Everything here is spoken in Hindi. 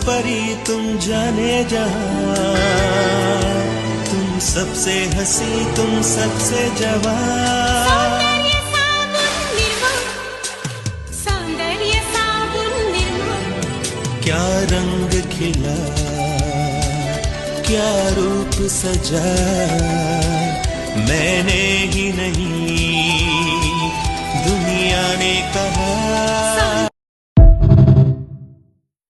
परी तुम जाने जहां, तुम सबसे हंसी तुम सबसे जवान। क्या रंग खिला क्या रूप सजा, मैंने ही नहीं दुनिया ने कहा।